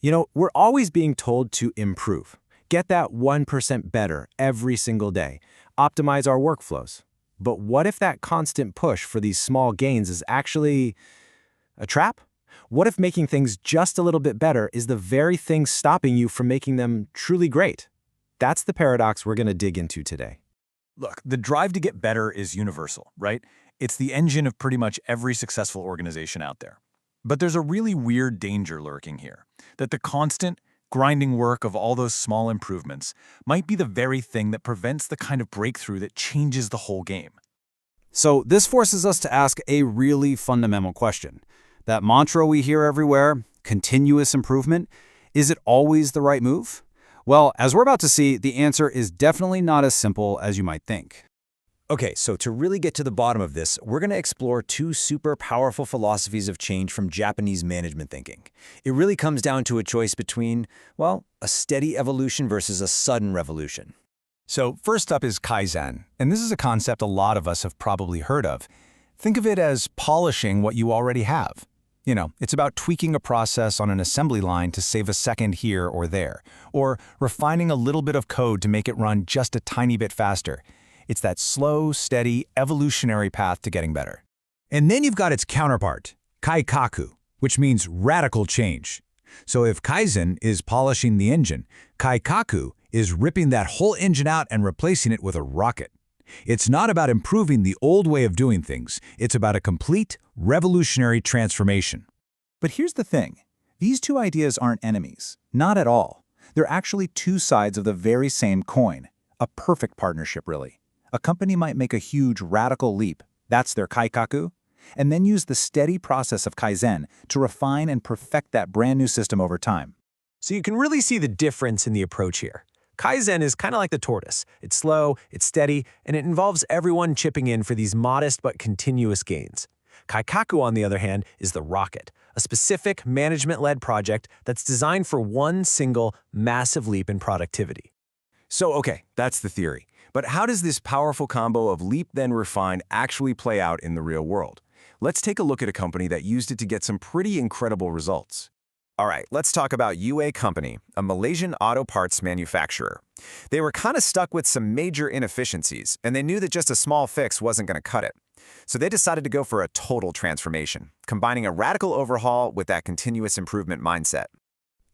We're always being told to improve. Get that 1% better every single day. Optimize our workflows. But what if that constant push for these small gains is actually a trap? What if making things just a little bit better is the very thing stopping you from making them truly great? That's the paradox we're going to dig into today. Look, the drive to get better is universal, right? It's the engine of pretty much every successful organization out there. But there's a really weird danger lurking here, that the constant, grinding work of all those small improvements might be the very thing that prevents the kind of breakthrough that changes the whole game. So this forces us to ask a really fundamental question. That mantra we hear everywhere, continuous improvement, is it always the right move? Well, as we're about to see, the answer is definitely not as simple as you might think. Okay, so to really get to the bottom of this, we're going to explore two super powerful philosophies of change from Japanese management thinking. It really comes down to a choice between, well, a steady evolution versus a sudden revolution. So first up is Kaizen, and this is a concept a lot of us have probably heard of. Think of it as polishing what you already have. It's about tweaking a process on an assembly line to save a second here or there, or refining a little bit of code to make it run just a tiny bit faster. It's that slow, steady, evolutionary path to getting better. And then you've got its counterpart, Kaikaku, which means radical change. So if Kaizen is polishing the engine, Kaikaku is ripping that whole engine out and replacing it with a rocket. It's not about improving the old way of doing things. It's about a complete, revolutionary transformation. But here's the thing. These two ideas aren't enemies. Not at all. They're actually two sides of the very same coin. A perfect partnership, really. A company might make a huge, radical leap, that's their Kaikaku, and then use the steady process of Kaizen to refine and perfect that brand new system over time. So you can really see the difference in the approach here. Kaizen is kind of like the tortoise. It's slow, it's steady, and it involves everyone chipping in for these modest but continuous gains. Kaikaku, on the other hand, is the rocket, a specific management-led project that's designed for one single, massive leap in productivity. So, okay, that's the theory. But how does this powerful combo of leap then refine actually play out in the real world? Let's take a look at a company that used it to get some pretty incredible results. All right, let's talk about UA Company, a Malaysian auto parts manufacturer. They were kind of stuck with some major inefficiencies, and they knew that just a small fix wasn't going to cut it. So they decided to go for a total transformation, combining a radical overhaul with that continuous improvement mindset.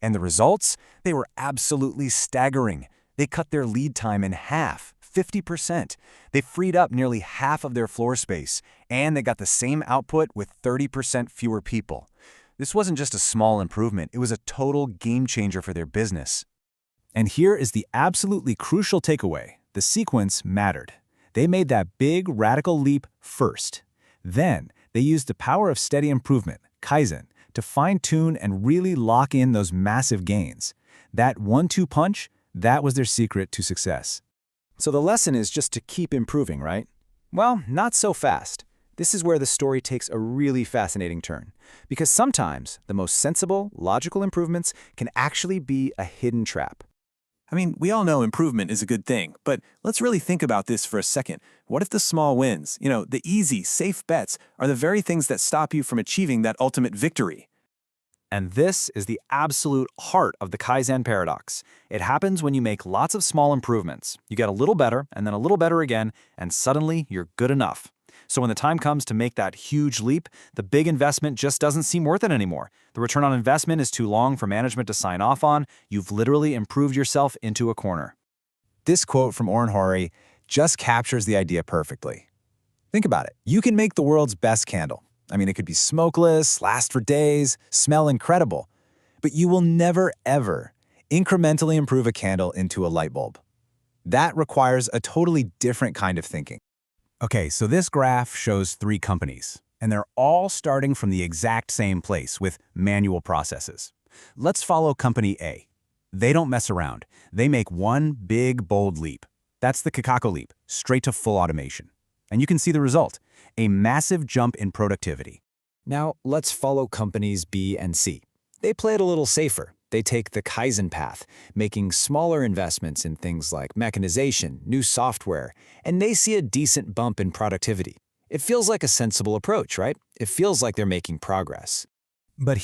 And the results? They were absolutely staggering. They cut their lead time in half, 50%. They freed up nearly half of their floor space, and they got the same output with 30% fewer people. This wasn't just a small improvement, it was a total game changer for their business. And here is the absolutely crucial takeaway. The sequence mattered. They made that big, radical leap first. Then, they used the power of steady improvement, Kaizen, to fine-tune and really lock in those massive gains. That 1-2 punch, that was their secret to success. So the lesson is just to keep improving, right? Well, not so fast. This is where the story takes a really fascinating turn. Because sometimes the most sensible, logical improvements can actually be a hidden trap. I mean, we all know improvement is a good thing, but let's really think about this for a second. What if the small wins, the easy, safe bets, are the very things that stop you from achieving that ultimate victory? And this is the absolute heart of the Kaizen paradox. It happens when you make lots of small improvements. You get a little better, and then a little better again, and suddenly you're good enough. So when the time comes to make that huge leap, the big investment just doesn't seem worth it anymore. The return on investment is too long for management to sign off on. You've literally improved yourself into a corner. This quote from Oren Horry just captures the idea perfectly. Think about it. You can make the world's best candle. I mean, it could be smokeless, last for days, smell incredible. But you will never, ever incrementally improve a candle into a light bulb. That requires a totally different kind of thinking. Okay, so this graph shows 3 companies, and they're all starting from the exact same place with manual processes. Let's follow Company A. They don't mess around. They make one big, bold leap. That's the Kakako leap, straight to full automation. And you can see the result, a massive jump in productivity. Now, let's follow companies B and C. They play it a little safer. They take the Kaizen path, making smaller investments in things like mechanization, new software, and they see a decent bump in productivity. It feels like a sensible approach, right? It feels like they're making progress. But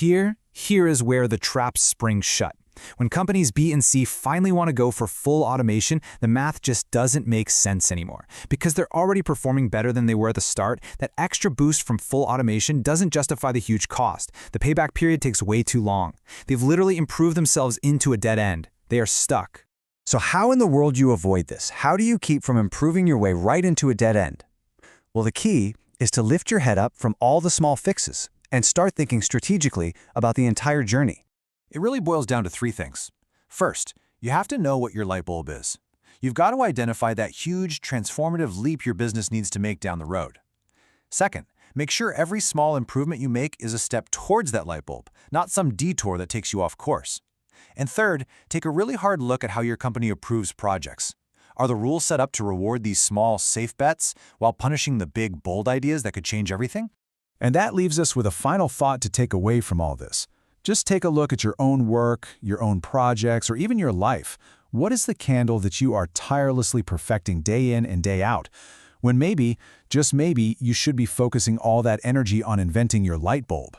Here is where the traps spring shut. When companies B and C finally want to go for full automation, the math just doesn't make sense anymore. Because they're already performing better than they were at the start, that extra boost from full automation doesn't justify the huge cost. The payback period takes way too long. They've literally improved themselves into a dead end. They are stuck. So how in the world do you avoid this? How do you keep from improving your way right into a dead end? Well, the key is to lift your head up from all the small fixes and start thinking strategically about the entire journey. It really boils down to three things. First, you have to know what your light bulb is. You've got to identify that huge, transformative leap your business needs to make down the road. Second, make sure every small improvement you make is a step towards that light bulb, not some detour that takes you off course. And third, take a really hard look at how your company approves projects. Are the rules set up to reward these small, safe bets while punishing the big, bold ideas that could change everything? And that leaves us with a final thought to take away from all this. Just take a look at your own work, your own projects, or even your life. What is the candle that you are tirelessly perfecting day in and day out? When maybe, just maybe, you should be focusing all that energy on inventing your light bulb.